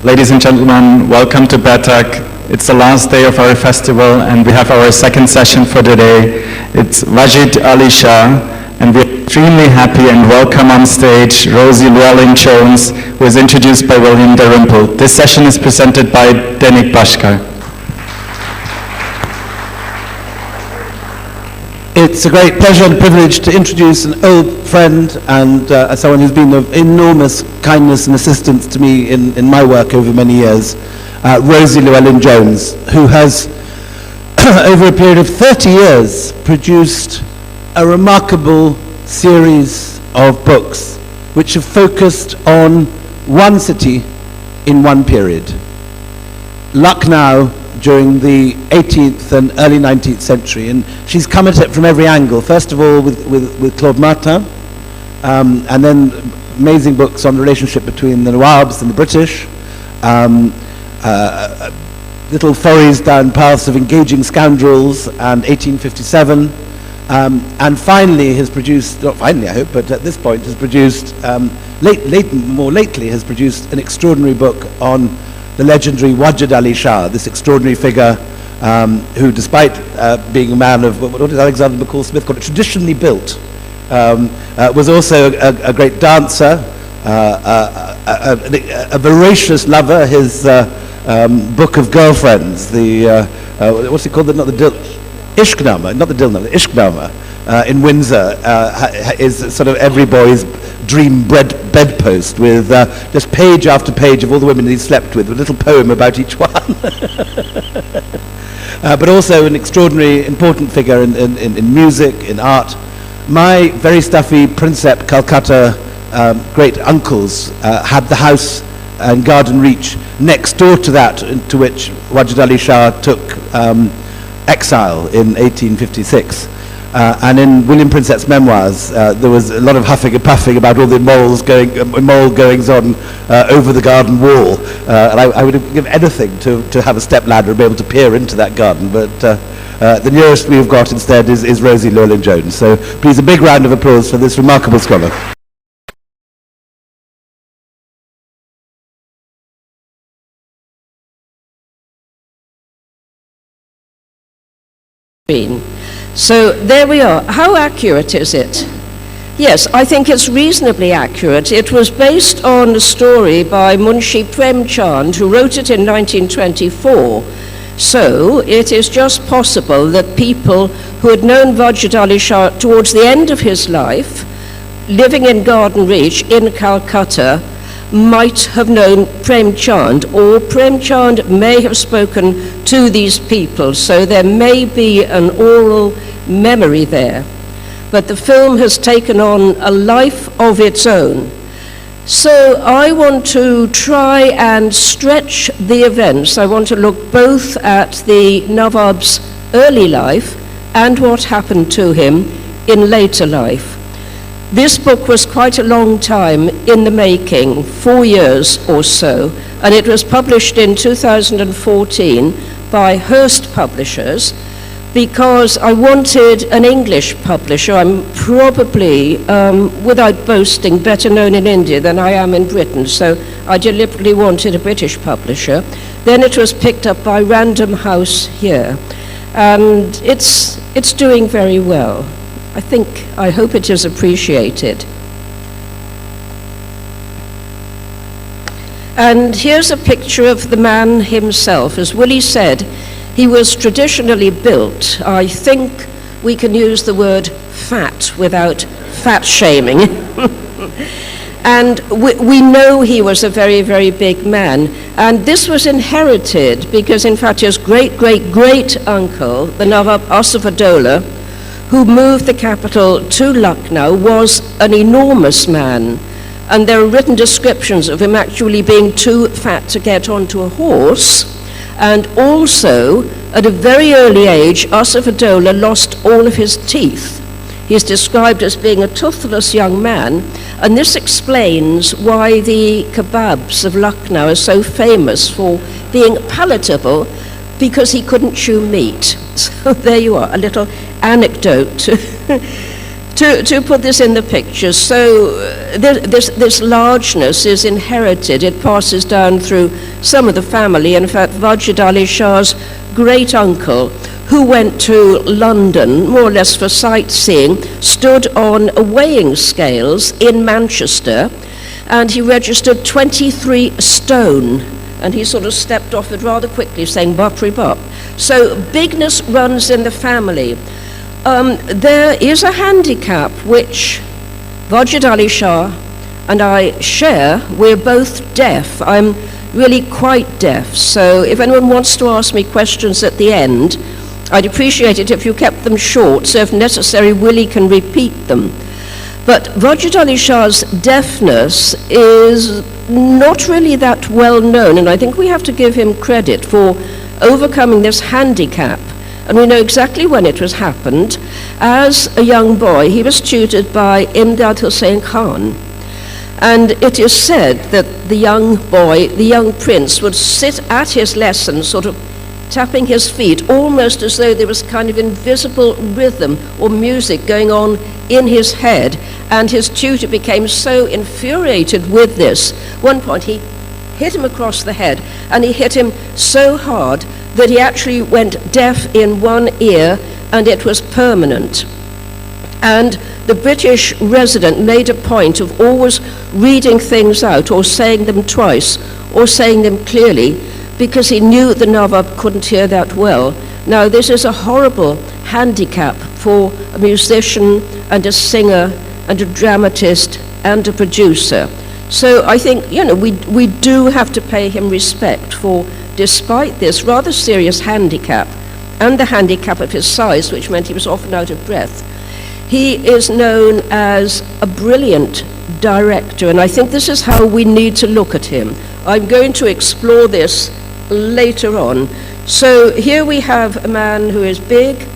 Ladies and gentlemen, welcome to Batak. It's the last day of our festival and we have our second session for today. It's Wajid Ali Shah, and we're extremely happy and welcome on stage Rosie Llewellyn-Jones, who is introduced by William Dalrymple. This session is presented by Denik Bashkar. It's a great pleasure and privilege to introduce an old friend and someone who's been of enormous kindness and assistance to me in my work over many years, Rosie Llewellyn-Jones, who has, over a period of 30 years, produced a remarkable series of books which have focused on one city in one period. Lucknow during the 18th and early 19th century, and she's come at it from every angle. First of all with Claude Martin, and then amazing books on the relationship between the Nawabs and the British, little forays down paths of engaging scoundrels and 1857, and finally has produced, not finally I hope, but at this point has produced, more lately has produced an extraordinary book on the legendary Wajid Ali Shah, this extraordinary figure who, despite being a man of, what did Alexander McCall Smith call it, traditionally built, was also a great dancer, a voracious lover. His book of girlfriends, the, what's it called, not the Ishqnama, not the Dilnama, the Ishqnama in Windsor is sort of every boy's dream bedpost, with just page after page of all the women he slept with a little poem about each one. But also an extraordinary, important figure in music, in art. My very stuffy Princep Calcutta great uncles had the house and garden reach next door to that, into which Wajid Ali Shah took exile in 1856. And in William Princeps' memoirs, there was a lot of huffing and puffing about all the immoral goings on over the garden wall. And I would give anything to have a stepladder and be able to peer into that garden. But the nearest we've got instead is Rosie Llewellyn-Jones. So please, a big round of applause for this remarkable scholar. So there we are. How accurate is it? Yes, I think it's reasonably accurate. It was based on a story by Munshi Premchand, who wrote it in 1924. So it is just possible that people who had known Wajid Ali Shah towards the end of his life, living in Garden Reach in Calcutta, might have known Premchand, or Premchand may have spoken to these people, so there may be an oral memory there. But the film has taken on a life of its own. So I want to try and stretch the events. I want to look both at the Nawab's early life and what happened to him in later life. This book was quite a long time in the making, 4 years or so, and it was published in 2014 by Hearst Publishers, because I wanted an English publisher. I'm probably, without boasting, better known in India than I am in Britain, so I deliberately wanted a British publisher. Then it was picked up by Random House here, and it's doing very well. I hope it is appreciated. And here's a picture of the man himself. As Willie said, he was traditionally built. I think we can use the word fat without fat shaming. And we know he was a very, very big man. And this was inherited because, in fact, his great-great-great-uncle, the Nawab Asaf-ud-Daulah, who moved the capital to Lucknow, was an enormous man. And there are written descriptions of him actually being too fat to get onto a horse. And also, at a very early age, Asaf-ud-Daulah lost all of his teeth. He's described as being a toothless young man, and this explains why the kebabs of Lucknow are so famous for being palatable, because he couldn't chew meat. So there you are, a little anecdote to put this in the picture, so this largeness is inherited. It passes down through some of the family. In fact, Wajid Ali Shah's great uncle, who went to London more or less for sightseeing, stood on a weighing scales in Manchester, and he registered 23 stone, and he sort of stepped off it rather quickly, saying "Bapri Bap." So bigness runs in the family. There is a handicap which Wajid Ali Shah and I share. We're both deaf. I'm really quite deaf, so if anyone wants to ask me questions at the end, I'd appreciate it if you kept them short, so if necessary, Willie can repeat them. But Wajid Ali Shah's deafness is not really that well known, and I think we have to give him credit for overcoming this handicap. And we know exactly when it was happened. As a young boy, he was tutored by Emmett Ali Khan. And it is said that the young boy, the young prince, would sit at his lesson, sort of tapping his feet, almost as though there was kind of invisible rhythm or music going on in his head. And his tutor became so infuriated with this. One point he hit him across the head, and he hit him so hard that he actually went deaf in one ear, and it was permanent. And the British resident made a point of always reading things out, or saying them twice, or saying them clearly, because he knew the Nawab couldn't hear that well. Now, this is a horrible handicap for a musician and a singer and a dramatist and a producer. So I think, we do have to pay him respect for, despite this rather serious handicap, and the handicap of his size, which meant he was often out of breath, he is known as a brilliant director, and I think this is how we need to look at him. I'm going to explore this later on. So here we have a man who is big,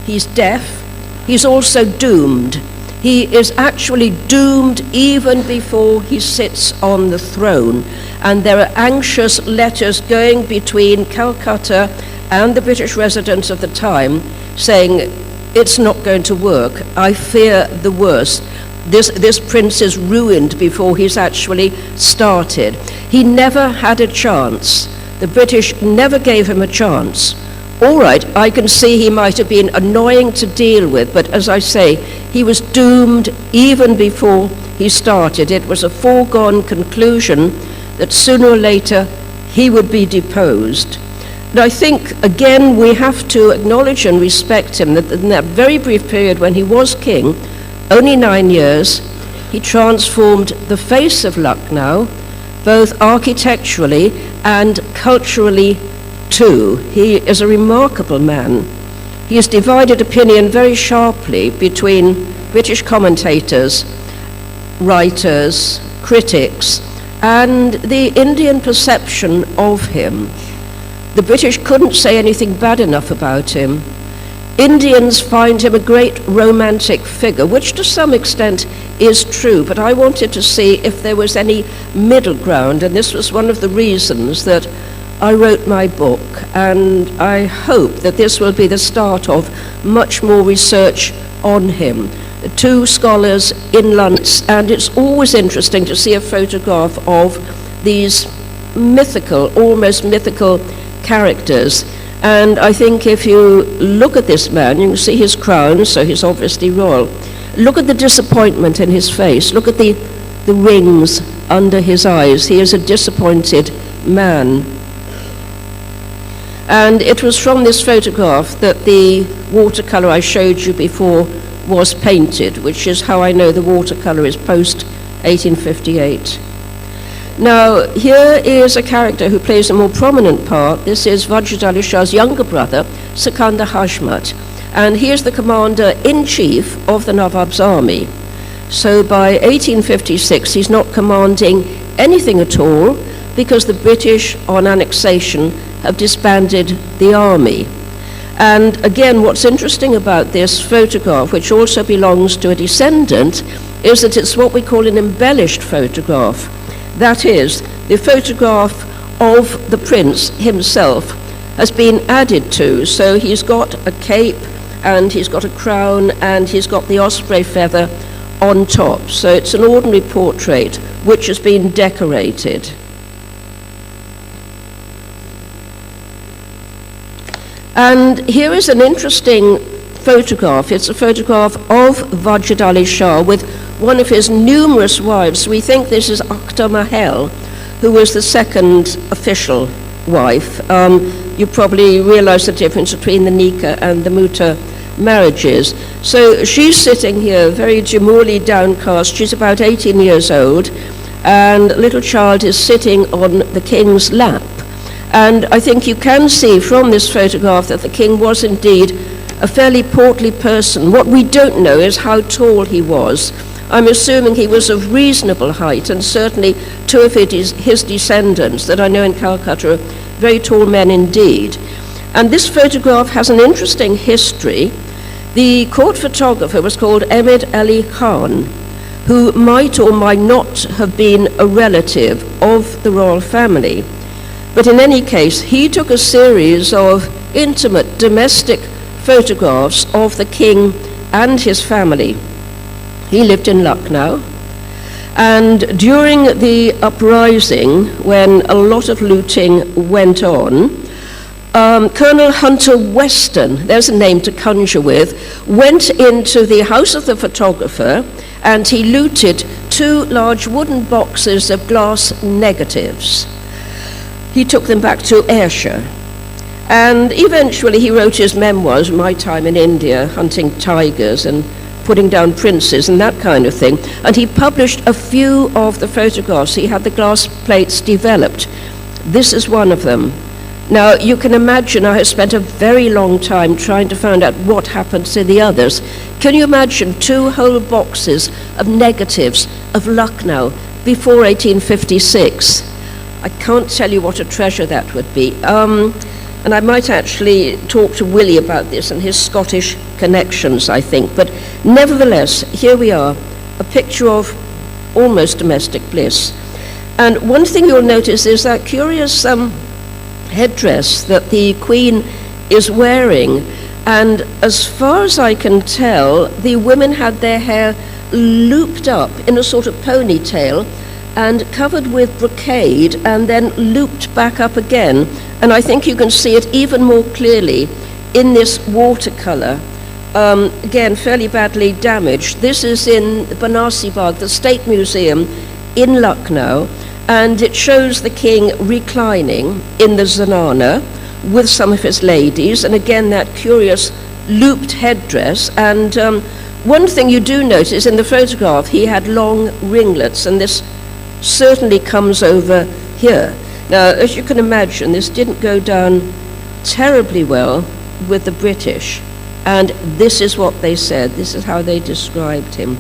he's deaf, he's also doomed. He is actually doomed even before he sits on the throne. And there are anxious letters going between Calcutta and the British residents of the time saying, it's not going to work. I fear the worst. This prince is ruined before he's actually started. He never had a chance. The British never gave him a chance. All right, I can see he might have been annoying to deal with, but as I say, he was doomed even before he started. It was a foregone conclusion that sooner or later he would be deposed. And I think, again, we have to acknowledge and respect him that in that very brief period when he was king, only 9 years, he transformed the face of Lucknow, both architecturally and culturally too. He is a remarkable man. He has divided opinion very sharply between British commentators, writers, critics, and the Indian perception of him. The British couldn't say anything bad enough about him. Indians find him a great romantic figure, which to some extent is true, but I wanted to see if there was any middle ground, and this was one of the reasons that I wrote my book, and I hope that this will be the start of much more research on him. Two scholars in London, and it's always interesting to see a photograph of these mythical, almost mythical characters. And I think if you look at this man, you can see his crown, so he's obviously royal. Look at the disappointment in his face. Look at the rings under his eyes. He is a disappointed man. And it was from this photograph that the watercolor I showed you before was painted, which is how I know the watercolor is post-1858. Now, here is a character who plays a more prominent part. This is Wajid Ali Shah's younger brother, Sikandar Hashmat, and he is the commander-in-chief of the Nawab's army. So by 1856, he's not commanding anything at all because the British, on annexation, have disbanded the army. And again, what's interesting about this photograph, which also belongs to a descendant, is that it's what we call an embellished photograph. That is, the photograph of the prince himself has been added to. So he's got a cape and he's got a crown, and he's got the osprey feather on top. So it's an ordinary portrait which has been decorated. And here is an interesting photograph. It's a photograph of Wajid Ali Shah with one of his numerous wives. We think this is Akhtar Mahal, who was the second official wife. You probably realize the difference between the nikah and the muta marriages. So she's sitting here very demurely downcast. She's about 18 years old, and a little child is sitting on the king's lap. And I think you can see from this photograph that the king was indeed a fairly portly person. What we don't know is how tall he was. I'm assuming he was of reasonable height, and certainly two of his descendants that I know in Calcutta are very tall men indeed. And this photograph has an interesting history. The court photographer was called Emmett Ali Khan, who might or might not have been a relative of the royal family. But in any case, he took a series of intimate domestic photographs of the king and his family. He lived in Lucknow, and during the uprising, when a lot of looting went on, Colonel Hunter Weston, there's a name to conjure with, went into the house of the photographer, and he looted 2 large wooden boxes of glass negatives. He took them back to Ayrshire, and eventually he wrote his memoirs, My Time in India, hunting tigers and putting down princes and that kind of thing, and he published a few of the photographs. He had the glass plates developed. This is one of them. Now, you can imagine I have spent a very long time trying to find out what happened to the others. Can you imagine 2 whole boxes of negatives of Lucknow before 1856? I can't tell you what a treasure that would be. And I might actually talk to Willie about this and his Scottish connections, I think. But nevertheless, here we are, a picture of almost domestic bliss. And one thing you'll notice is that curious headdress that the Queen is wearing. And as far as I can tell, the women had their hair looped up in a sort of ponytail and covered with brocade and then looped back up again. And I think you can see it even more clearly in this watercolor. Again, fairly badly damaged. This is in Banarsi Bagh, the State Museum in Lucknow, and it shows the king reclining in the zanana with some of his ladies, and again that curious looped headdress. And one thing you do notice in the photograph, he had long ringlets, and this certainly comes over here. Now, as you can imagine, this didn't go down terribly well with the British, and this is what they said. This is how they described him.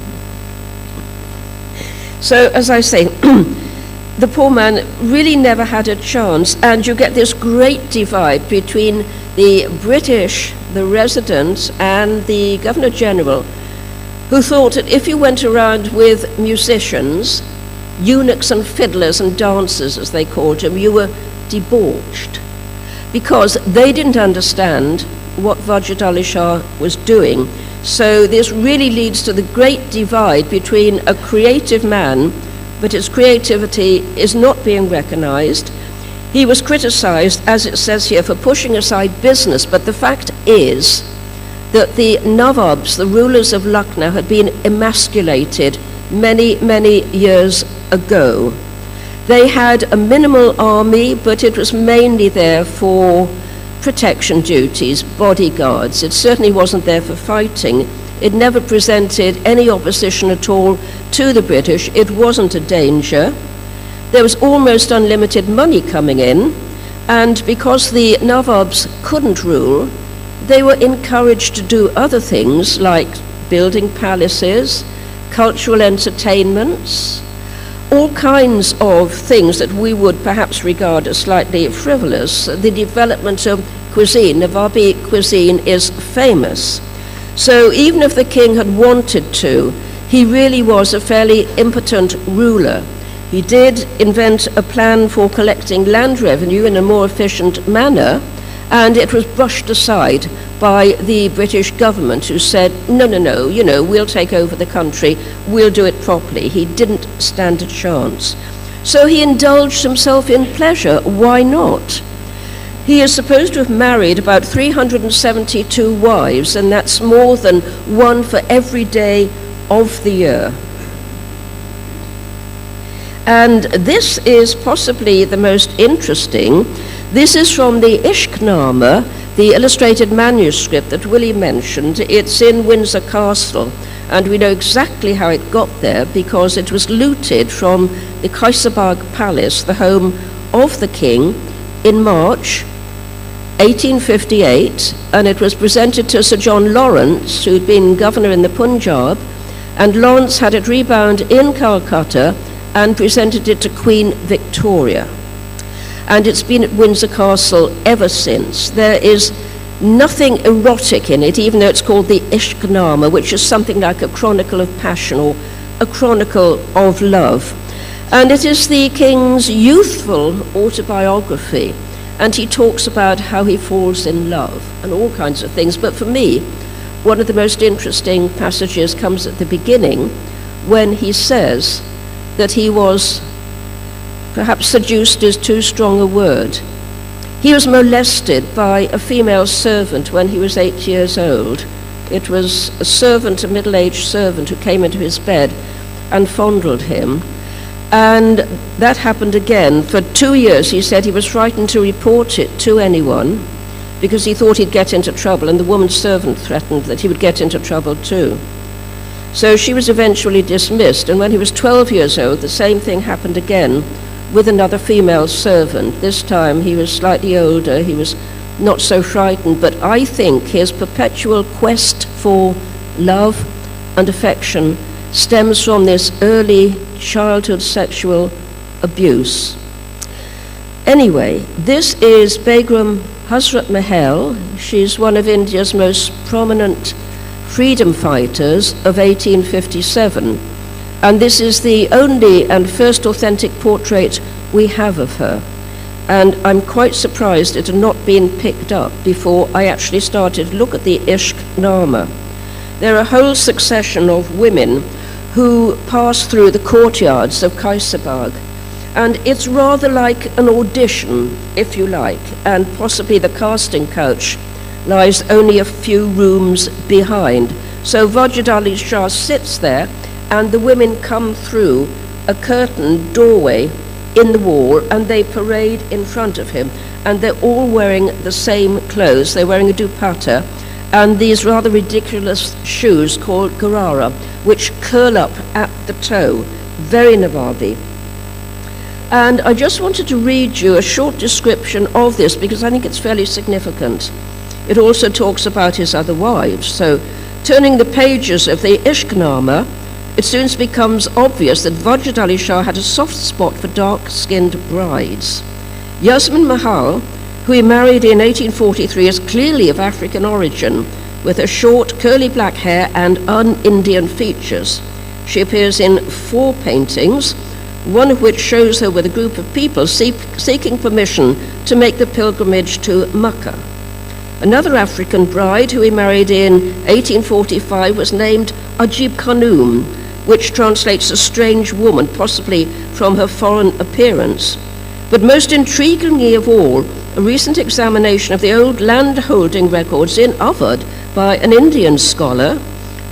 So, as I say, the poor man really never had a chance, and you get this great divide between the British, the residents, and the Governor-General, who thought that if you went around with musicians, eunuchs and fiddlers and dancers, as they called them, you were debauched, because they didn't understand what Wajid Ali Shah was doing. So this really leads to the great divide between a creative man, but his creativity is not being recognized. He was criticized, as it says here, for pushing aside business, but the fact is that the Nawabs, the rulers of Lucknow, had been emasculated many, many years ago. They had a minimal army, but it was mainly there for protection duties, bodyguards. It certainly wasn't there for fighting. It never presented any opposition at all to the British. It wasn't a danger. There was almost unlimited money coming in, and because the Nawabs couldn't rule, they were encouraged to do other things like building palaces, cultural entertainments, all kinds of things that we would perhaps regard as slightly frivolous. The development of cuisine, Nawabi cuisine, is famous. So even if the king had wanted to, he really was a fairly impotent ruler. He did invent a plan for collecting land revenue in a more efficient manner, And it was brushed aside by the British government, who said, no, we'll take over the country, we'll do it properly. He didn't stand a chance. So he indulged himself in pleasure. Why not? He is supposed to have married about 372 wives, and that's more than one for every day of the year. And this is possibly the most interesting. This is from the Ishqnama, the illustrated manuscript that Willie mentioned. It's in Windsor Castle, and we know exactly how it got there because it was looted from the Kaiserbagh Palace, the home of the king, in March 1858, and it was presented to Sir John Lawrence, who'd been governor in the Punjab, and Lawrence had it rebound in Calcutta and presented it to Queen Victoria. And it's been at Windsor Castle ever since. There is nothing erotic in it, even though it's called the Ishqnama, which is something like a chronicle of passion or a chronicle of love. And it is the king's youthful autobiography, and he talks about how he falls in love and all kinds of things. But for me, one of the most interesting passages comes at the beginning, when he says that he was, perhaps seduced is too strong a word, he was molested by a female servant when he was 8 years old. It was a servant, a middle-aged servant, who came into his bed and fondled him. And that happened again. For 2 years, he said he was frightened to report it to anyone because he thought he'd get into trouble, and the woman's servant threatened that he would get into trouble too. So she was eventually dismissed, and when he was 12 years old, the same thing happened again with another female servant. This time he was slightly older, he was not so frightened, but I think his perpetual quest for love and affection stems from this early childhood sexual abuse. Anyway, this is Pegram Hazrat Mahal. She's one of India's most prominent freedom fighters of 1857. And this is the only and first authentic portrait we have of her. And I'm quite surprised it had not been picked up before I actually started to look at the Ishqnama. There are a whole succession of women who pass through the courtyards of Kaiserbagh. And it's rather like an audition, if you like, and possibly the casting couch lies only a few rooms behind. So Wajid Ali Shah sits there, and the women come through a curtained doorway in the wall, and they parade in front of him, and they're all wearing the same clothes. They're wearing a dupatta and these rather ridiculous shoes called garara, which curl up at the toe, very Nawabi. And I just wanted to read you a short description of this because I think it's fairly significant. It also talks about his other wives. So, turning the pages of the Ishqnama, it soon becomes obvious that Wajid Ali Shah had a soft spot for dark-skinned brides. Jasmine Mahal, who he married in 1843, is clearly of African origin, with her short, curly black hair and un-Indian features. She appears in 4 paintings, one of which shows her with a group of people seeking permission to make the pilgrimage to Mecca. Another African bride, who he married in 1845, was named Ajib Khanum, which translates a strange woman, possibly from her foreign appearance. But most intriguingly of all, a recent examination of the old land-holding records in Awadh by an Indian scholar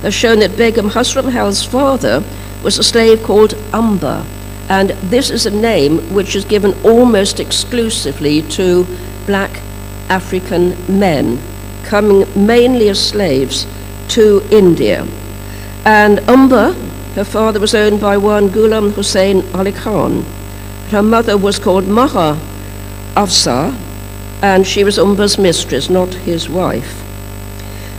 has shown that Begum Hazrat Mahal's father was a slave called Amba, and this is a name which is given almost exclusively to black African men, coming mainly as slaves to India. And Amba, her father was owned by one Ghulam Hussain Ali Khan. Her mother was called Maha Afsa, and she was Umba's mistress, not his wife.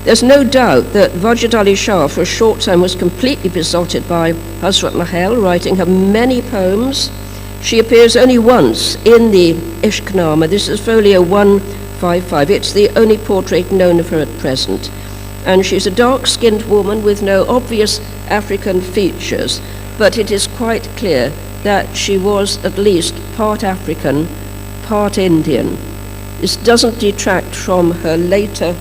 There's no doubt that Wajid Ali Shah for a short time was completely besotted by Hazrat Mahal, writing her many poems. She appears only once in the Ishqnama. This is folio 155. It's the only portrait known of her at present. And she's a dark-skinned woman with no obvious African features, but it is quite clear that she was at least part African, part Indian. This doesn't detract from her later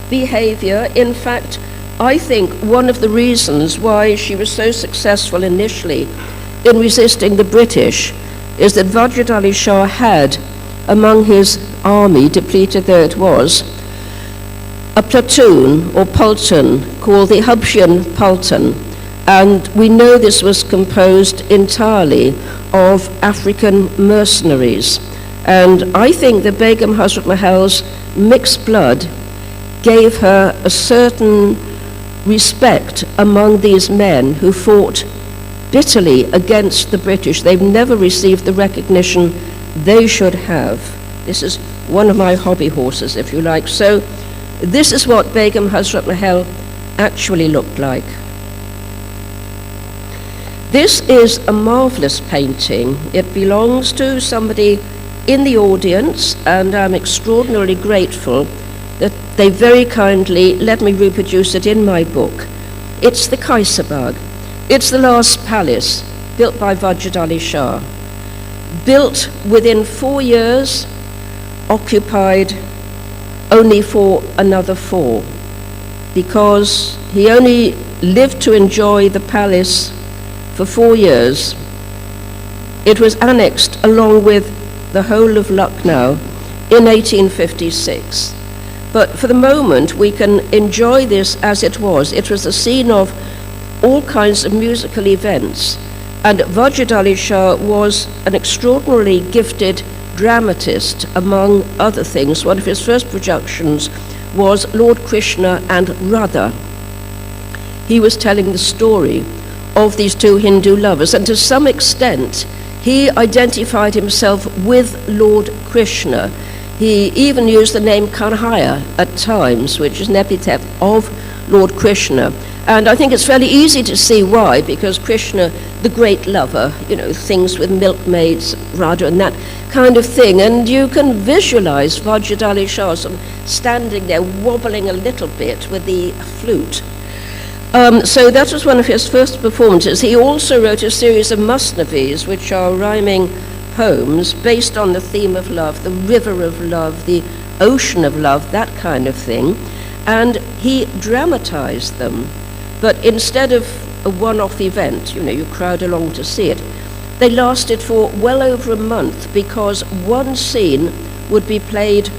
behavior. In fact, I think one of the reasons why she was so successful initially in resisting the British is that Wajid Ali Shah had, among his army, depleted though it was, a platoon or Pulton called the Hubshian Pulton, and we know this was composed entirely of African mercenaries. And I think that Begum Hazrat Mahal's mixed blood gave her a certain respect among these men who fought bitterly against the British. They've never received the recognition they should have. This is one of my hobby horses, if you like. So this is what Begum Hazrat Mahal actually looked like. This is a marvelous painting. It belongs to somebody in the audience, and I'm extraordinarily grateful that they very kindly let me reproduce it in my book. It's the Kaisabag. It's the last palace built by Wajid Ali Shah. Built within 4 years, occupied only for another 4, because he only lived to enjoy the palace for 4 years. It was annexed along with the whole of Lucknow in 1856. But for the moment, we can enjoy this as it was. It was the scene of all kinds of musical events. And Wajid Ali Shah was an extraordinarily gifted dramatist, among other things. One of his first productions was Lord Krishna and Radha. He was telling the story of these two Hindu lovers, and to some extent, he identified himself with Lord Krishna. He even used the name Kanhaya at times, which is an epithet of Lord Krishna. And I think it's fairly easy to see why, because Krishna, the great lover, things with milkmaids, Radha, and that kind of thing. And you can visualize Wajid Ali Shah standing there wobbling a little bit with the flute. So that was one of his first performances. He also wrote a series of masnavis, which are rhyming poems based on the theme of love, the river of love, the ocean of love, that kind of thing. And he dramatized them. But instead of a one-off event, you crowd along to see it, they lasted for well over a month, because one scene would be played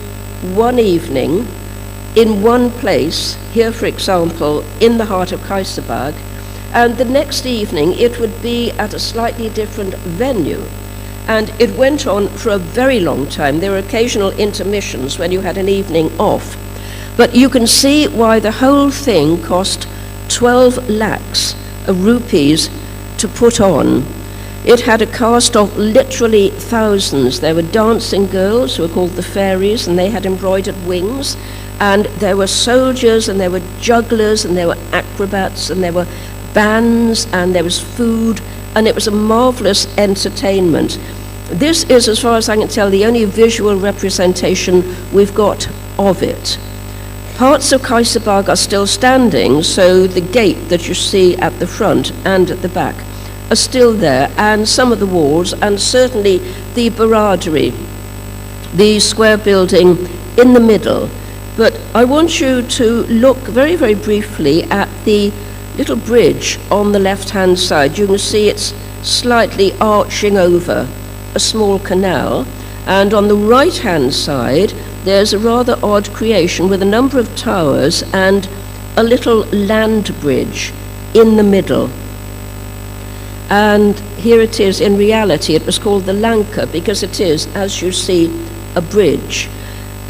one evening in one place, here for example, in the heart of Kaisabag, and the next evening it would be at a slightly different venue. And it went on for a very long time. There were occasional intermissions when you had an evening off. But you can see why the whole thing cost 12 lakhs of rupees to put on. It had a cast of literally thousands. There were dancing girls who were called the fairies, and they had embroidered wings. And there were soldiers, and there were jugglers, and there were acrobats, and there were bands, and there was food, and it was a marvelous entertainment. This is, as far as I can tell, the only visual representation we've got of it. Parts of Kaisabag are still standing, so the gate that you see at the front and at the back are still there, and some of the walls, and certainly the Baradari, the square building in the middle. But I want you to look very, very briefly at the little bridge on the left-hand side. You can see it's slightly arching over a small canal, and on the right-hand side there's a rather odd creation with a number of towers and a little land bridge in the middle. And here it is. In reality, it was called the Lanka because it is, as you see, a bridge.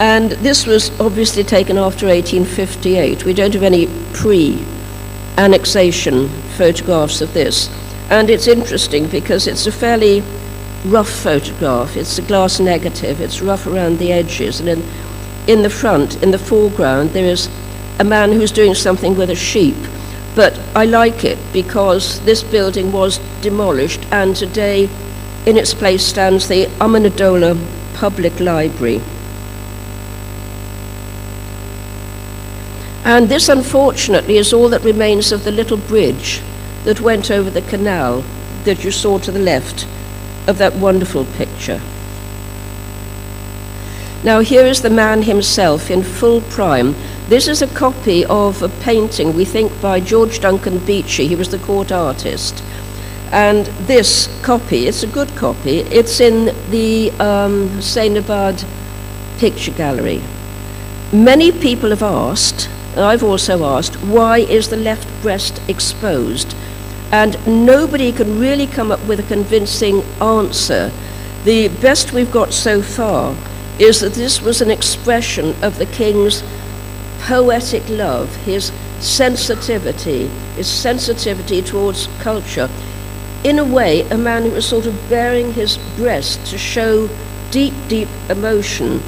And this was obviously taken after 1858. We don't have any pre-annexation photographs of this. And it's interesting because it's a fairly rough photograph. It's a glass negative. It's rough around the edges. And in the front, in the foreground, there is a man who's doing something with a sheep. But I like it because this building was demolished, and today in its place stands the Amanadola Public Library. And this, unfortunately, is all that remains of the little bridge that went over the canal that you saw to the left of that wonderful picture. Now here is the man himself in full prime. This is a copy of a painting, we think, by George Duncan Beechey. He was the court artist. And this copy, it's a good copy, it's in the Hussainabad Picture Gallery. Many people have asked, and I've also asked, why is the left breast exposed? And nobody can really come up with a convincing answer. The best we've got so far is that this was an expression of the king's poetic love, his sensitivity towards culture. In a way, a man who was sort of baring his breast to show deep, deep emotion.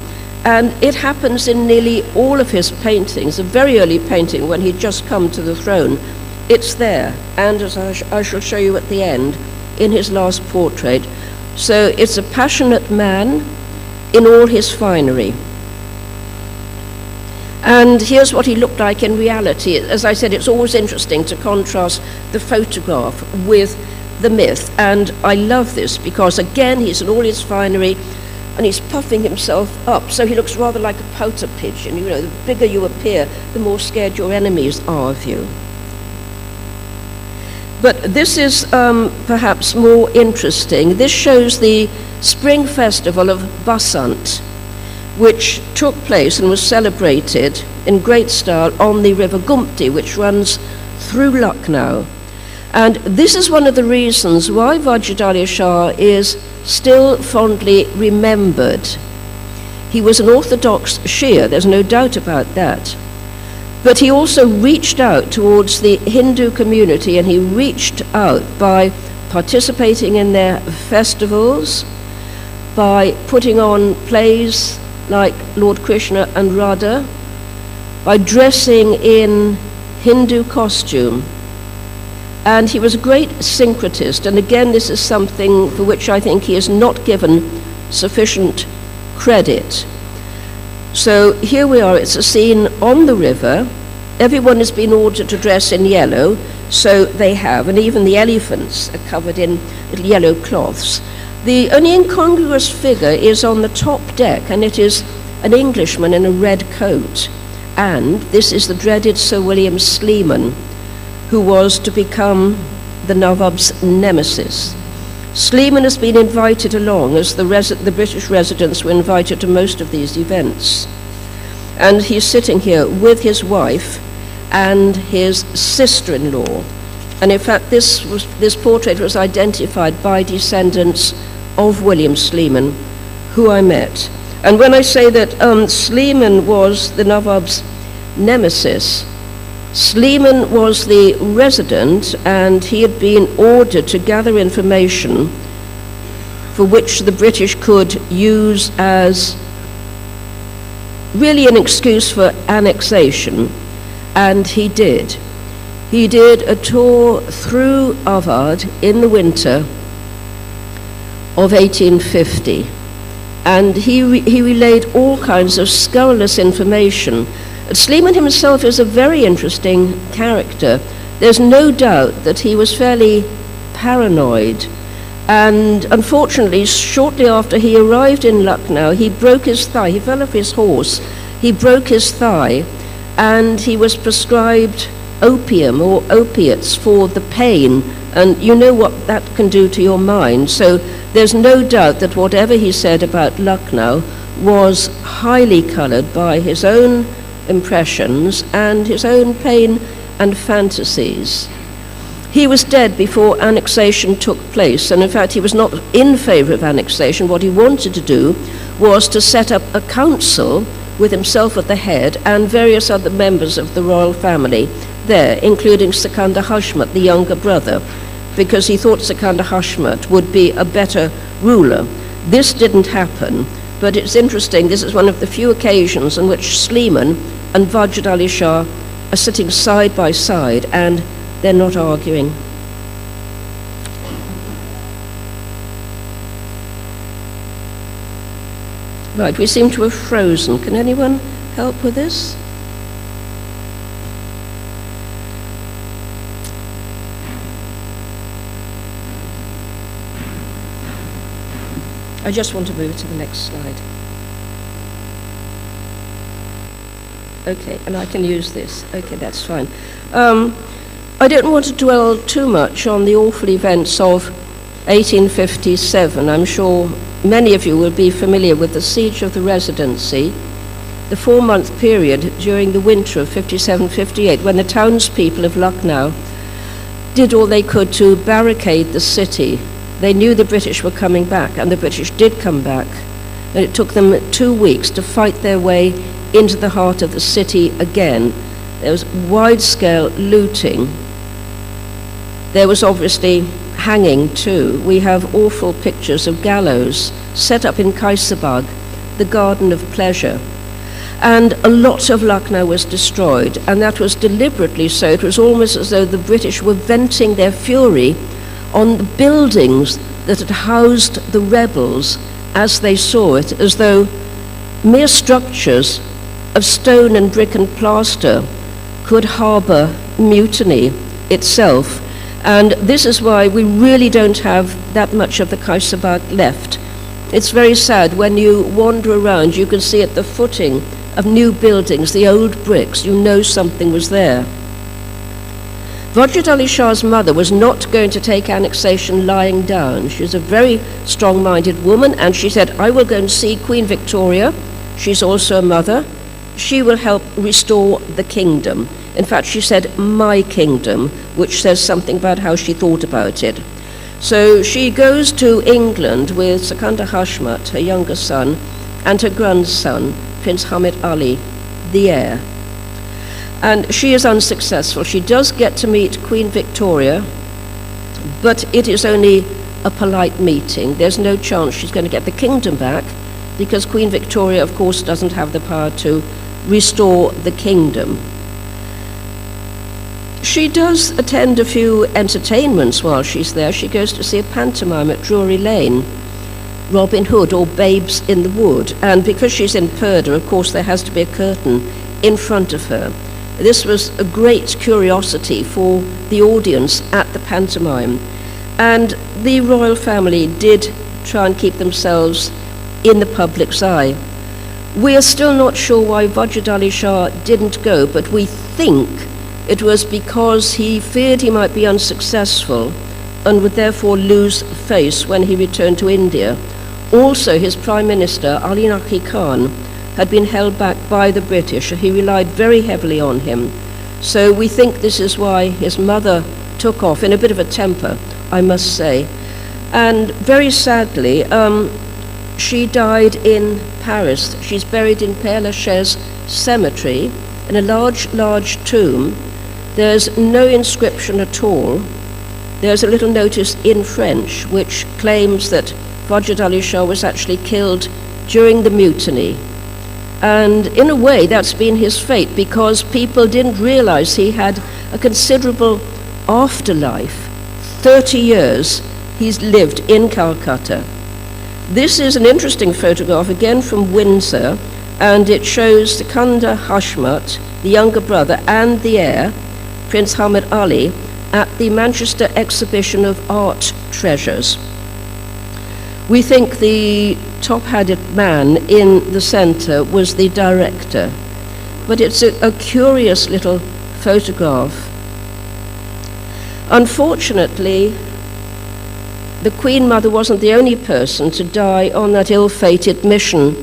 And it happens in nearly all of his paintings. A very early painting, when he'd just come to the throne, it's there. And as I shall show you at the end, in his last portrait. So it's a passionate man in all his finery. And here's what he looked like in reality. As I said, it's always interesting to contrast the photograph with the myth. And I love this because, again, he's in all his finery and he's puffing himself up. So he looks rather like a pouter pigeon. You know, the bigger you appear, the more scared your enemies are of you. But this is perhaps more interesting. This shows the spring festival of Basant, which took place and was celebrated in great style on the river Gumti, which runs through Lucknow. And this is one of the reasons why Wajid Ali Shah is still fondly remembered. He was an orthodox Shia, there's no doubt about that. But he also reached out towards the Hindu community, and he reached out by participating in their festivals, by putting on plays like Lord Krishna and Radha, by dressing in Hindu costume. And he was a great syncretist, and again, this is something for which I think he is not given sufficient credit. So here we are, it's a scene on the river. Everyone has been ordered to dress in yellow, so they have, and even the elephants are covered in little yellow cloths. The only incongruous figure is on the top deck, and it is an Englishman in a red coat. And this is the dreaded Sir William Sleeman, who was to become the Nawab's nemesis. Sleeman has been invited along, as the British residents were invited to most of these events. And he's sitting here with his wife and his sister-in-law. And in fact, this portrait was identified by descendants of William Sleeman, who I met. And when I say that Sleeman was the Nawab's nemesis, Sleeman was the resident, and he had been ordered to gather information for which the British could use as really an excuse for annexation, and he did. He did a tour through Awadh in the winter of 1850, and he relayed all kinds of scurrilous information. Sleeman himself is a very interesting character. There's no doubt that he was fairly paranoid, and unfortunately, shortly after he arrived in Lucknow, he broke his thigh. He fell off his horse, he broke his thigh, and he was prescribed opium or opiates for the pain, and you know what that can do to your mind. So there's no doubt that whatever he said about Lucknow was highly colored by his own impressions and his own pain and fantasies. He was dead before annexation took place, and in fact he was not in favor of annexation. What he wanted to do was to set up a council with himself at the head and various other members of the royal family there, including Sikandar Hashmat, the younger brother, because he thought Sikandar Hashmat would be a better ruler. This didn't happen. But it's interesting, this is one of the few occasions in which Sleeman and Wajid Ali Shah are sitting side by side and they're not arguing. Right, we seem to have frozen. Can anyone help with this? I just want to move to the next slide. Okay, and I can use this. Okay, that's fine. I don't want to dwell too much on the awful events of 1857. I'm sure many of you will be familiar with the siege of the Residency, the 4-month period during the winter of 57-58, when the townspeople of Lucknow did all they could to barricade the city. They knew the British were coming back, and the British did come back. And it took them 2 weeks to fight their way into the heart of the city again. There was wide-scale looting. There was obviously hanging too. We have awful pictures of gallows set up in Kaisabag, the Garden of Pleasure. And a lot of Lucknow was destroyed, and that was deliberately so. It was almost as though the British were venting their fury on the buildings that had housed the rebels as they saw it, as though mere structures of stone and brick and plaster could harbour mutiny itself. And this is why we really don't have that much of the Kaisabag left. It's very sad. When you wander around, you can see at the footing of new buildings, the old bricks, you know something was there. Wajid Ali Shah's mother was not going to take annexation lying down. She was a very strong-minded woman, and she said, I will go and see Queen Victoria. She's also a mother. She will help restore the kingdom. In fact, she said, my kingdom, which says something about how she thought about it. So she goes to England with Sikandar Hashmat, her younger son, and her grandson, Prince Hamid Ali, the heir. And she is unsuccessful. She does get to meet Queen Victoria, but it is only a polite meeting. There's no chance she's going to get the kingdom back, because Queen Victoria, of course, doesn't have the power to restore the kingdom. She does attend a few entertainments while she's there. She goes to see a pantomime at Drury Lane, Robin Hood, or Babes in the Wood. And because she's in Purdah, of course, there has to be a curtain in front of her. This was a great curiosity for the audience at the pantomime. And the royal family did try and keep themselves in the public's eye. We are still not sure why Wajid Ali Shah didn't go, but we think it was because he feared he might be unsuccessful and would therefore lose face when he returned to India. Also, his Prime Minister, Ali Khan, had been held back by the British. He relied very heavily on him. So we think this is why his mother took off in a bit of a temper, I must say. And very sadly, she died in Paris. She's buried in Père Lachaise cemetery in a large tomb. There's no inscription at all. There's a little notice in French which claims that Wajid Ali Shah was actually killed during the mutiny. And in a way, that's been his fate, because people didn't realize he had a considerable afterlife. 30 years he's lived in Calcutta. This is an interesting photograph, again from Windsor, and it shows Sikandar Hashmat, the younger brother, and the heir, Prince Hamid Ali, at the Manchester exhibition of art treasures. We think the top-hatted man in the centre was the director, but it's a curious little photograph. Unfortunately, the Queen Mother wasn't the only person to die on that ill-fated mission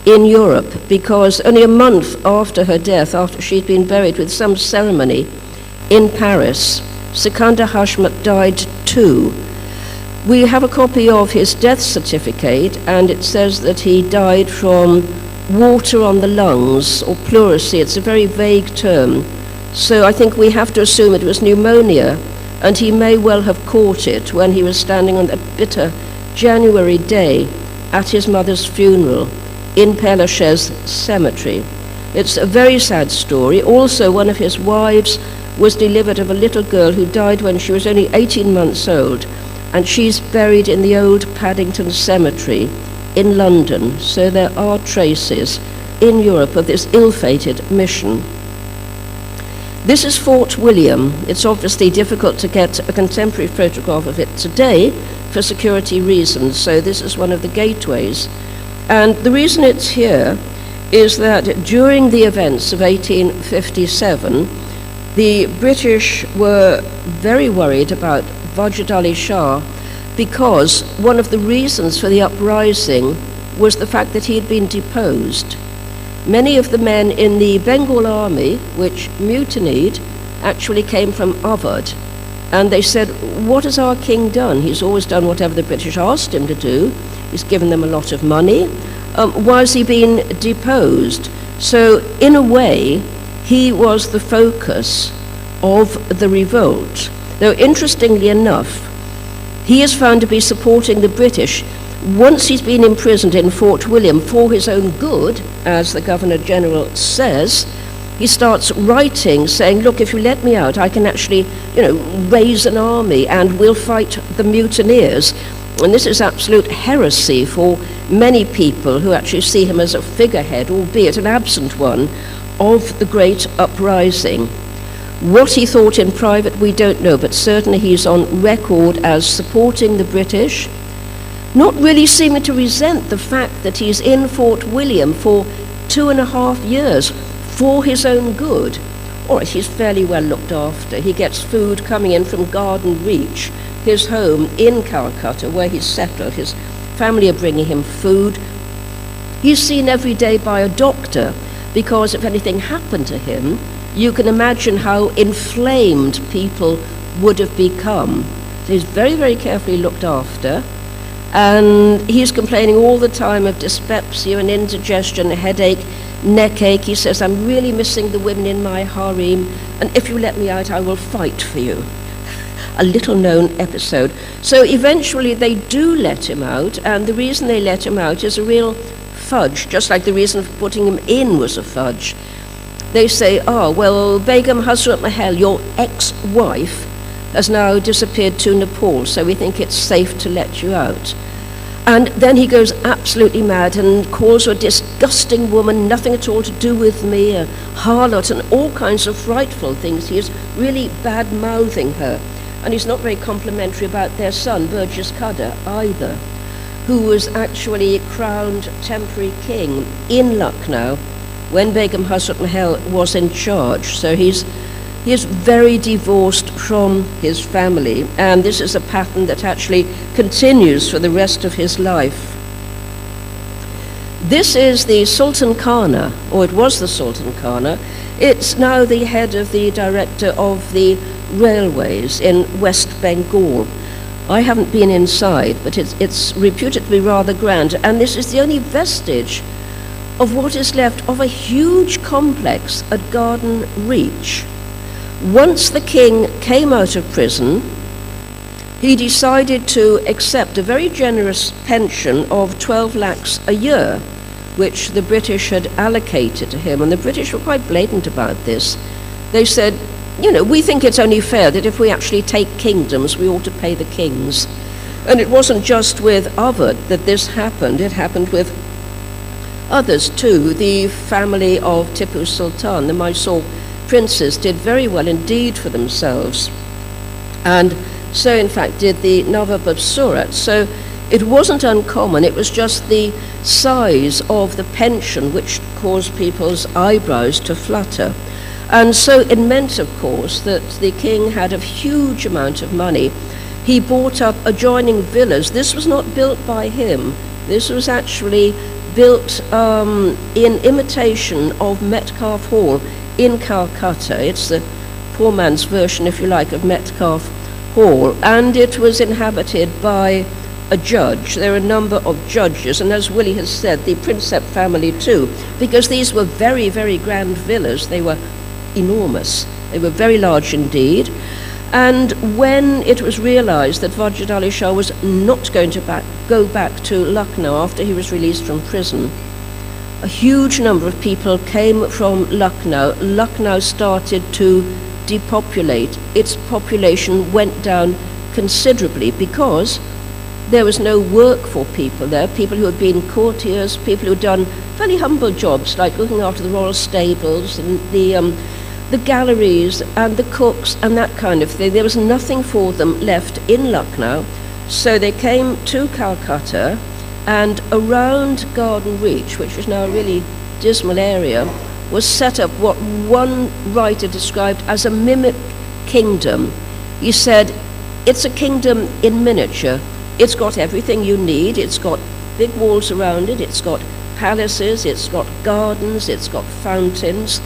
in Europe, because only a month after her death, after she'd been buried with some ceremony in Paris, Sikandar Hashmat died too. We have a copy of his death certificate, and it says that he died from water on the lungs, or pleurisy. It's a very vague term. So I think we have to assume it was pneumonia, and he may well have caught it when he was standing on that bitter January day at his mother's funeral in Père Lachaise cemetery. It's a very sad story. Also, one of his wives was delivered of a little girl who died when she was only 18 months old, and she's buried in the old Paddington Cemetery in London. So there are traces in Europe of this ill-fated mission. This is Fort William. It's obviously difficult to get a contemporary photograph of it today for security reasons, so this is one of the gateways. And the reason it's here is that during the events of 1857, the British were very worried about Wajid Ali Shah because one of the reasons for the uprising was the fact that he had been deposed. Many of the men in the Bengal army, which mutinied, actually came from Awadh. And they said, what has our king done? He's always done whatever the British asked him to do. He's given them a lot of money. Why has he been deposed? So, in a way, he was the focus of the revolt. Though, interestingly enough, he is found to be supporting the British. Once he's been imprisoned in Fort William for his own good, as the Governor-General says, he starts writing, saying, look, if you let me out, I can actually, raise an army and we'll fight the mutineers. And this is absolute heresy for many people who actually see him as a figurehead, albeit an absent one, of the great uprising. What he thought in private, we don't know, but certainly he's on record as supporting the British, not really seeming to resent the fact that he's in Fort William for 2.5 years for his own good. All right, he's fairly well looked after. He gets food coming in from Garden Reach, his home in Calcutta, where he's settled. His family are bringing him food. He's seen every day by a doctor, because if anything happened to him, you can imagine how inflamed people would have become. So he's very, very carefully looked after. And he's complaining all the time of dyspepsia and indigestion, headache, neck ache. He says, I'm really missing the women in my harem, and if you let me out, I will fight for you. A little-known episode. So eventually they do let him out, and the reason they let him out is a real fudge, just like the reason for putting him in was a fudge. They say, well, Begum Hazrat Mahal, your ex-wife, has now disappeared to Nepal, so we think it's safe to let you out. And then he goes absolutely mad and calls her a disgusting woman, nothing at all to do with me, a harlot, and all kinds of frightful things. He is really bad-mouthing her. And he's not very complimentary about their son, Burgess Khadr, either, who was actually crowned temporary king in Lucknow when Begum Hazrat Mahal was in charge. So he is very divorced from his family, and this is a pattern that actually continues for the rest of his life. This is the Sultan Corner, or it was the Sultan Corner. It's now the head of the director of the railways in West Bengal. I haven't been inside, but it's reputed to be rather grand, and this is the only vestige of what is left of a huge complex at Garden Reach. Once the king came out of prison, he decided to accept a very generous pension of 12 lakhs a year, which the British had allocated to him, and the British were quite blatant about this. They said, we think it's only fair that if we actually take kingdoms, we ought to pay the kings. And it wasn't just with Awadh that this happened, it happened with others too. The family of Tipu Sultan, the Mysore princes, did very well indeed for themselves, and so in fact did the Nawab of Surat. So it wasn't uncommon, it was just the size of the pension which caused people's eyebrows to flutter. And so it meant, of course, that the king had a huge amount of money. He bought up adjoining villas. This was not built by him, this was actually built in imitation of Metcalfe Hall in Calcutta. It's the poor man's version, if you like, of Metcalfe Hall, and it was inhabited by a judge. There are a number of judges, and as Willie has said, the Prinsep family too, because these were very, very grand villas. They were enormous. They were very large indeed. And when it was realized that Wajid Ali Shah was not going to go back to Lucknow after he was released from prison, a huge number of people came from Lucknow. Lucknow started to depopulate. Its population went down considerably because there was no work for people there. People who had been courtiers, people who had done fairly humble jobs like looking after the royal stables and the galleries and the cooks and that kind of thing. There was nothing for them left in Lucknow. So they came to Calcutta, and around Garden Reach, which is now a really dismal area, was set up what one writer described as a mimic kingdom. He said, it's a kingdom in miniature. It's got everything you need. It's got big walls around it. It's got palaces. It's got gardens. It's got fountains.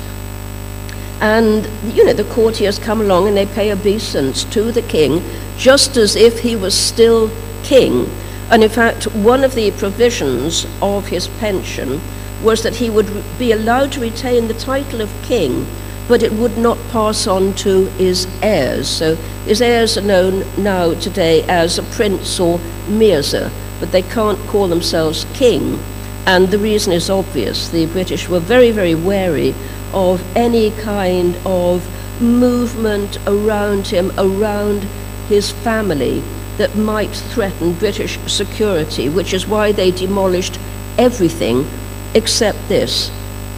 And, you know, the courtiers come along and they pay obeisance to the king, just as if he was still king. And in fact, one of the provisions of his pension was that he would be allowed to retain the title of king, but it would not pass on to his heirs. So his heirs are known now today as a prince or mirza, but they can't call themselves king. And the reason is obvious. The British were very, very wary of any kind of movement around him, around his family, that might threaten British security, which is why they demolished everything except this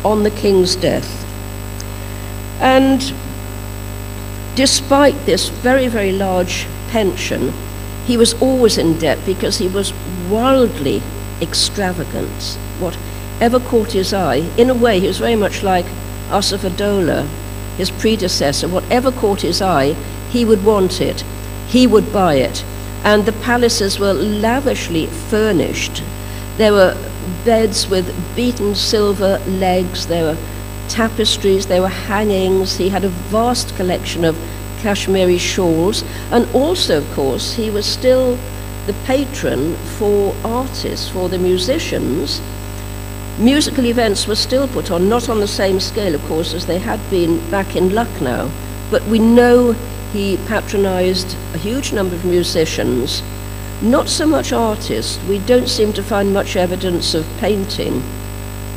on the king's death. And despite this very, very large pension, he was always in debt because he was wildly extravagant. Whatever caught his eye, in a way, he was very much like Asaf-ad-Daula, his predecessor. Whatever caught his eye, he would want it, he would buy it. And the palaces were lavishly furnished. There were beds with beaten silver legs, there were tapestries, there were hangings. He had a vast collection of Kashmiri shawls, and also, of course, he was still the patron for artists, for the musicians. Musical events were still put on, not on the same scale, of course, as they had been back in Lucknow, but we know he patronized a huge number of musicians, not so much artists. We don't seem to find much evidence of painting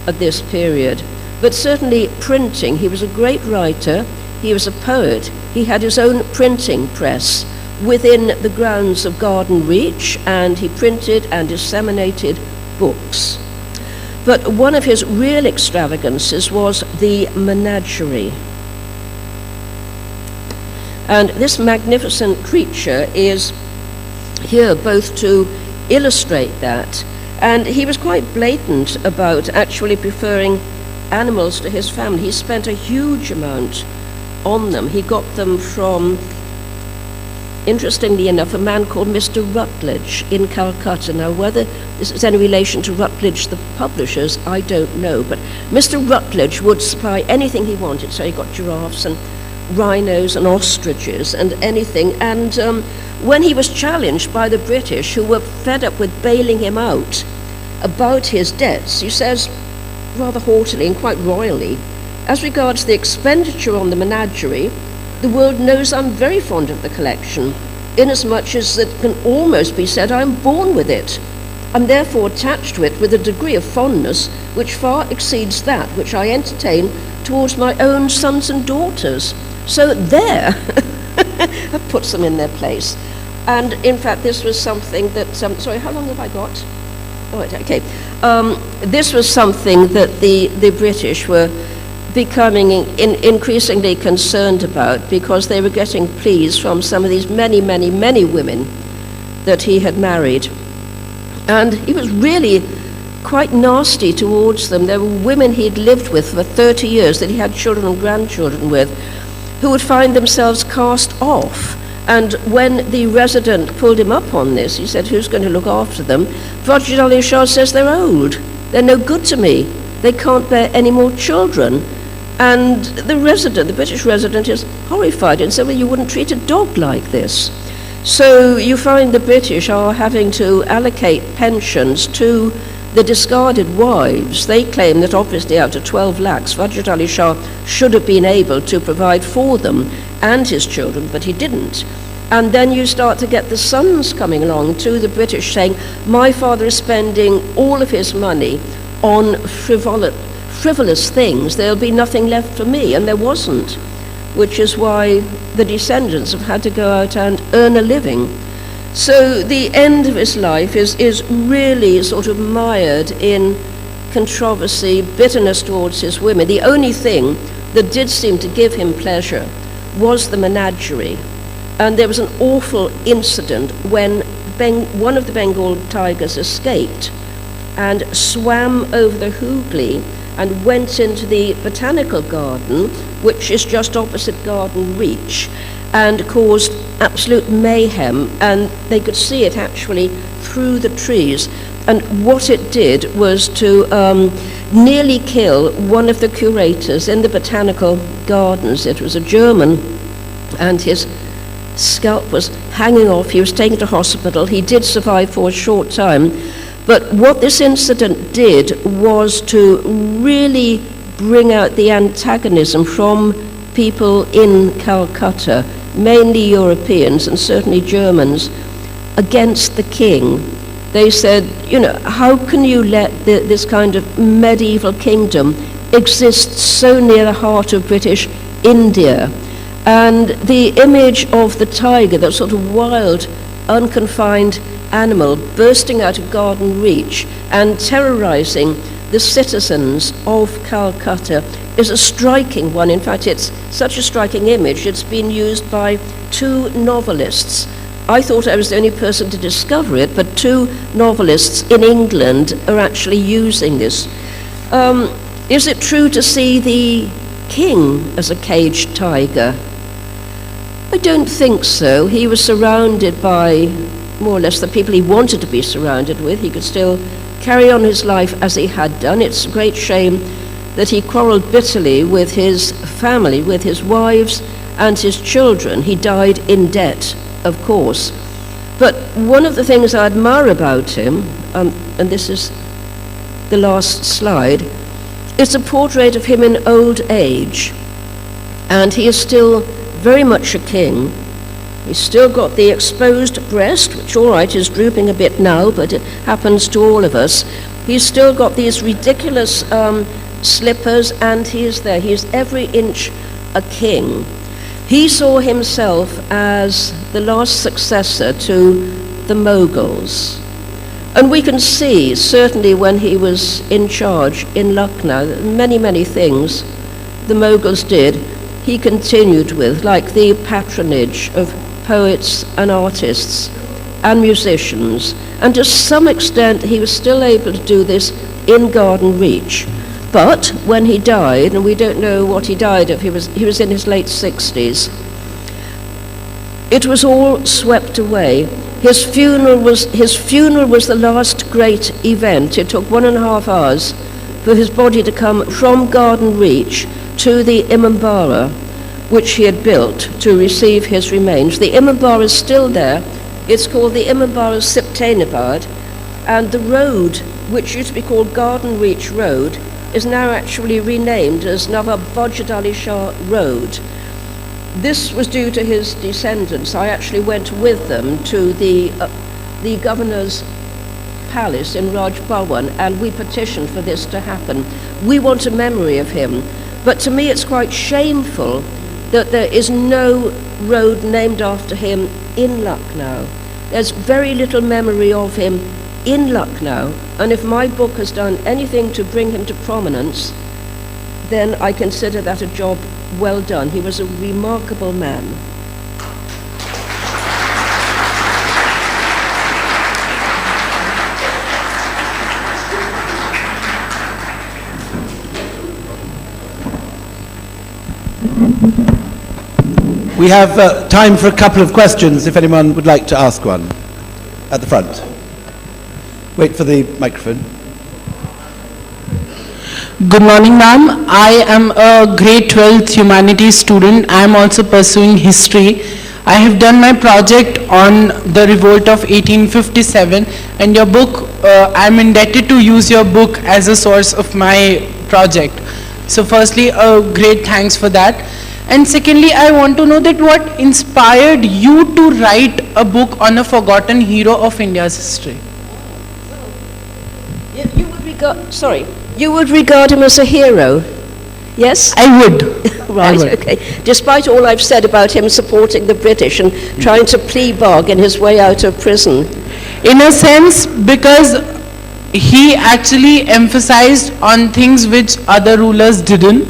at this period, but certainly printing. He was a great writer, he was a poet, he had his own printing press within the grounds of Garden Reach, and he printed and disseminated books. But one of his real extravagances was the menagerie. And this magnificent creature is here both to illustrate that, and he was quite blatant about actually preferring animals to his family. He spent a huge amount on them. He got them from, interestingly enough, a man called Mr. Rutledge in Calcutta. Now, whether this is any relation to Rutledge, the publishers, I don't know, but Mr. Rutledge would supply anything he wanted. So he got giraffes and rhinos and ostriches and anything. And when he was challenged by the British, who were fed up with bailing him out about his debts, he says, rather haughtily and quite royally, as regards the expenditure on the menagerie, the world knows I'm very fond of the collection, inasmuch as it can almost be said I'm born with it. I'm therefore attached to it with a degree of fondness which far exceeds that which I entertain towards my own sons and daughters. So there, that puts them in their place. And in fact, this was something that, sorry, how long have I got? Oh, okay. This was something that the British were becoming increasingly concerned about, because they were getting pleas from some of these many, many, many women that he had married. And he was really quite nasty towards them. There were women he'd lived with for 30 years, that he had children and grandchildren with, who would find themselves cast off. And when the resident pulled him up on this, he said, who's going to look after them? Wajid Ali Shah says, they're old. They're no good to me. They can't bear any more children. And the British resident is horrified and said, well, you wouldn't treat a dog like this. So you find the British are having to allocate pensions to the discarded wives. They claim that obviously out of 12 lakhs, Wajid Ali Shah should have been able to provide for them and his children, but he didn't. And then you start to get the sons coming along to the British saying, my father is spending all of his money on frivolous things. There'll be nothing left for me. And there wasn't, which is why the descendants have had to go out and earn a living. So the end of his life is really sort of mired in controversy, bitterness towards his women. The only thing that did seem to give him pleasure was the menagerie. And there was an awful incident when one of the Bengal tigers escaped and swam over the Hooghly and went into the botanical garden, which is just opposite Garden Reach, and caused absolute mayhem, and they could see it actually through the trees. And what it did was to nearly kill one of the curators in the botanical gardens. It was a German, and his scalp was hanging off. He was taken to hospital. He did survive for a short time. But what this incident did was to really bring out the antagonism from people in Calcutta, mainly Europeans and certainly Germans, against the king. They said, you know, how can you let this kind of medieval kingdom exist so near the heart of British India? And the image of the tiger, that sort of wild, unconfined animal bursting out of Garden Reach and terrorizing the citizens of Calcutta, is a striking one. In fact, it's such a striking image, it's been used by 2 novelists. I thought I was the only person to discover it, but 2 novelists in England are actually using this. Is it true to see the king as a caged tiger? I don't think so. He was surrounded by more or less the people he wanted to be surrounded with. He could still carry on his life as he had done. It's a great shame that he quarreled bitterly with his family, with his wives and his children. He died in debt, of course. But one of the things I admire about him, and this is the last slide, is a portrait of him in old age. And he is still very much a king. He's still got the exposed breast, which, all right, is drooping a bit now, but it happens to all of us. He's still got these ridiculous slippers, and he is there. He is every inch a king. He saw himself as the last successor to the Mughals. And we can see, certainly when he was in charge in Lucknow, that many, many things the Mughals did, he continued with, like the patronage of poets and artists and musicians. And to some extent, he was still able to do this in Garden Reach. But when he died, and we don't know what he died of, he was in his late 60s, it was all swept away. His funeral was the last great event. It took 1.5 hours for his body to come from Garden Reach to the Imambara, which he had built to receive his remains. The Imambara is still there. It's called the Imambara Siptanabad, and the road, which used to be called Garden Reach Road, is now actually renamed as Nawab Wajid Ali Shah Road. This was due to his descendants. I actually went with them to the governor's palace in Raj Bhawan, and we petitioned for this to happen. We want a memory of him, but to me it's quite shameful that there is no road named after him in Lucknow. There's very little memory of him in Lucknow, and if my book has done anything to bring him to prominence, then I consider that a job well done. He was a remarkable man. We have time for a couple of questions, if anyone would like to ask one. At the front. Wait for the microphone. Good morning, ma'am. I am a grade 12th humanities student. I am also pursuing history. I have done my project on the revolt of 1857, and your book, I am indebted to use your book as a source of my project. So firstly, a great thanks for that. And secondly, I want to know that what inspired you to write a book on a forgotten hero of India's history? You would regard him as a hero, yes? I would. Right, I would. okay. Despite all I've said about him supporting the British and trying to plea bargain his way out of prison. In a sense, because he actually emphasized on things which other rulers didn't,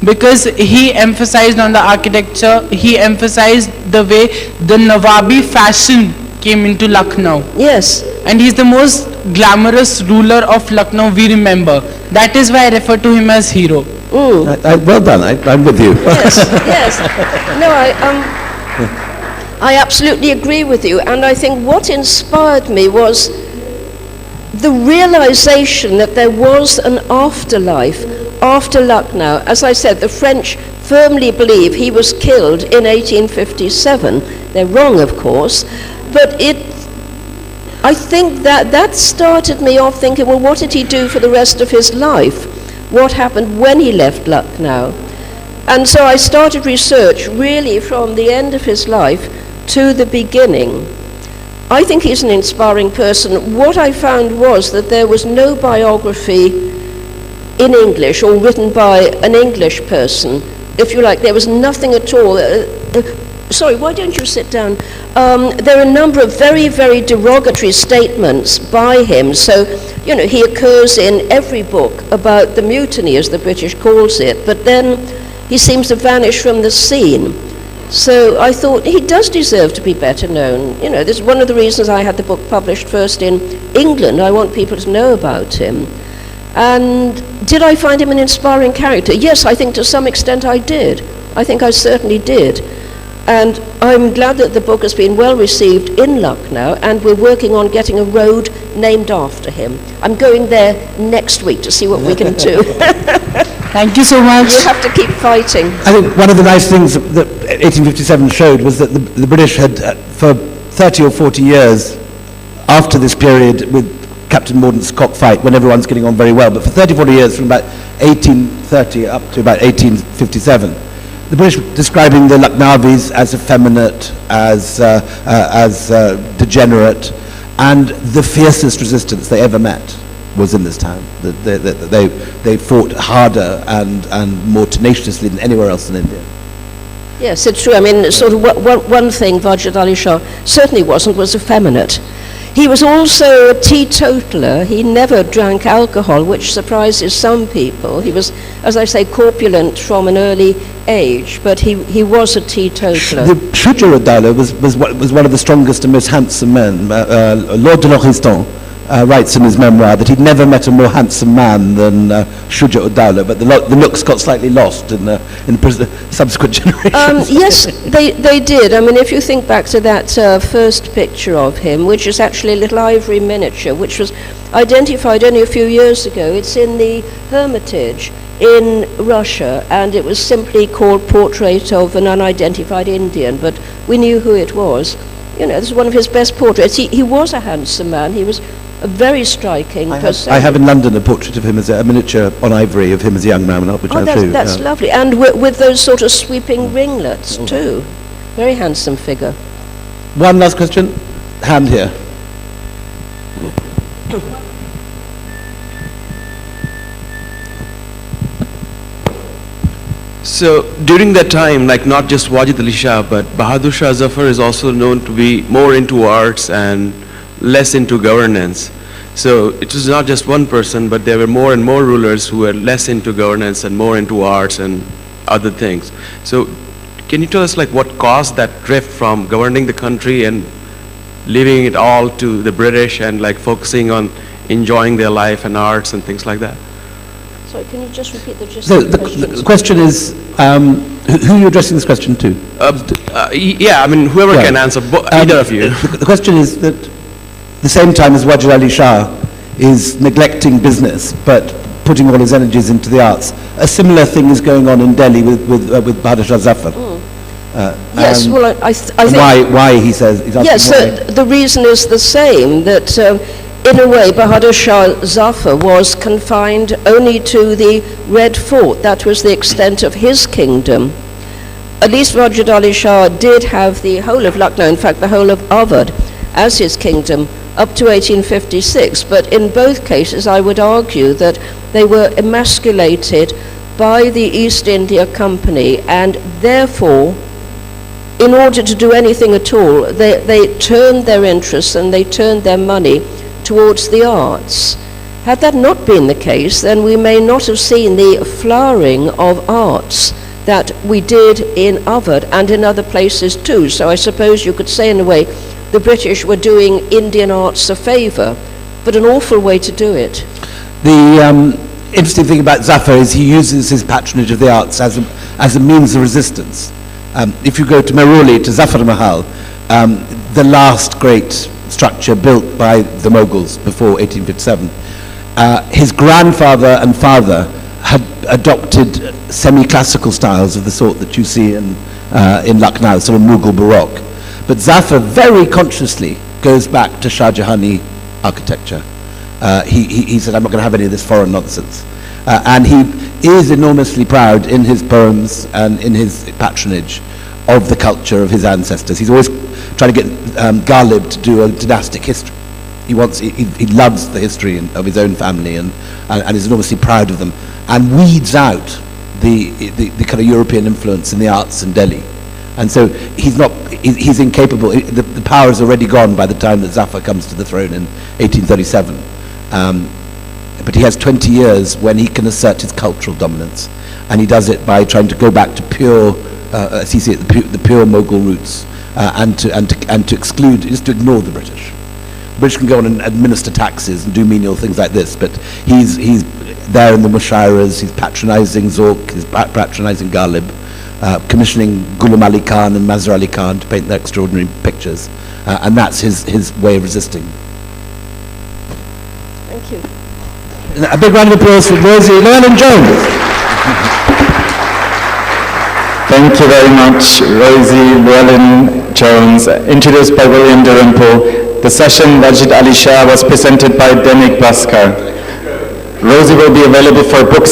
because he emphasized on the architecture, he emphasized the way the Nawabi fashion came into Lucknow. Yes. And he's the most glamorous ruler of Lucknow we remember. That is why I refer to him as hero. Well done, I'm with you. Yes, yes. No, I absolutely agree with you, and I think what inspired me was the realization that there was an afterlife after Lucknow. As I said, the French firmly believe he was killed in 1857. They're wrong, of course, but I think that started me off thinking, well, what did he do for the rest of his life? What happened when he left Lucknow? And so I started research really from the end of his life to the beginning. I think he's an inspiring person. What I found was that there was no biography in English or written by an English person, if you like. There was nothing at all. Sorry, why don't you sit down? There are a number of very, very derogatory statements by him. So, you know, he occurs in every book about the mutiny, as the British calls it, but then he seems to vanish from the scene. So I thought he does deserve to be better known. You know, this is one of the reasons I had the book published first in England. I want people to know about him. And did I find him an inspiring character? Yes, I think to some extent I did. I think I certainly did. And I'm glad that the book has been well received in Lucknow, and we're working on getting a road named after him. I'm going there next week to see what we can do. Thank you so much. You have to keep fighting. I think one of the nice things that 1857 showed was that the British had, for 30 or 40 years after this period with Captain Mordaunt's cockfight, when everyone's getting on very well, but for 30, 40 years, from about 1830 up to about 1857, the British were describing the Lucknowis as effeminate, as degenerate, and the fiercest resistance they ever met was in this town. They fought harder and more tenaciously than anywhere else in India. Yes, it's true. I mean, sort of one thing Wajid Ali Shah certainly was effeminate. He was also a teetotaler. He never drank alcohol, which surprises some people. He was, as I say, corpulent from an early age, but he was a teetotaler. The Shuja-ud-Dawla was one of the strongest and most handsome men. Lord de Lauriston writes in his memoir that he'd never met a more handsome man than Shuja-ud-Dawla, but the looks got slightly lost in the subsequent generations. Yes, they did. I mean, if you think back to that first picture of him, which is actually a little ivory miniature, which was identified only a few years ago. It's in the Hermitage in Russia, and it was simply called Portrait of an Unidentified Indian, but we knew who it was. You know, this is one of his best portraits. He was a handsome man. He was a very striking person. I have in London a portrait of him as a miniature on ivory of him as a young man, which I'll show you. That's lovely. And with those sort of sweeping ringlets, too. Very handsome figure. One last question. Hand here. So during that time, like not just Wajid Ali Shah, but Bahadur Shah Zafar is also known to be more into arts and less into governance. So it was not just one person, but there were more and more rulers who were less into governance and more into arts and other things. So can you tell us like what caused that drift from governing the country and leaving it all to the British and like focusing on enjoying their life and arts and things like that? Sorry, can you just repeat the gist of the question? The question is, who are you addressing this question to? Yeah, I mean, whoever can answer, either of you. The question is that the same time as Wajid Ali Shah is neglecting business, but putting all his energies into the arts, a similar thing is going on in Delhi with Bahadur Shah Zafar. Yes, well, I think... Why, he says... Yes, the reason is the same, that in a way Bahadur Shah Zafar was confined only to the Red Fort. That was the extent of his kingdom. At least Wajid Ali Shah did have the whole of Lucknow, in fact the whole of Awadh, as his kingdom up to 1856. But in both cases I would argue that they were emasculated by the East India Company, and therefore in order to do anything at all they turned their interests and they turned their money towards the arts. Had that not been the case, then we may not have seen the flowering of arts that we did in Awadh and in other places too. So I suppose you could say in a way the British were doing Indian arts a favour but an awful way to do it. The interesting thing about Zafar is he uses his patronage of the arts as a means of resistance. If you go to Meroli, to Zafar Mahal, the last great structure built by the Mughals before 1857, his grandfather and father had adopted semi-classical styles of the sort that you see in Lucknow, sort of Mughal Baroque. But Zafar very consciously goes back to Shah Jahani architecture. He said, I'm not going to have any of this foreign nonsense. And he is enormously proud in his poems and in his patronage of the culture of his ancestors. He's always trying to get Ghalib to do a dynastic history. He loves the history of his own family and is enormously proud of them, and weeds out the kind of European influence in the arts in Delhi. And so he's incapable. The power is already gone by the time that Zafar comes to the throne in 1837. But he has 20 years when he can assert his cultural dominance, and he does it by trying to go back to pure, as he sees it, the pure Mughal roots, and to exclude, just to ignore the British. The British can go on and administer taxes and do menial things like this, but he's there in the Mushairas, he's patronising Zork, he's patronising Ghalib, commissioning Ghulam Ali Khan and Mazhar Ali Khan to paint their extraordinary pictures, and that's his way of resisting. Thank you. A big round of applause for Rosie, Llewellyn-Jones. Thank you very much, Rosie Llewellyn-Jones, introduced by William Dalrymple. The session, Wajid Ali Shah, was presented by Denik Baskar. Rosie will be available for book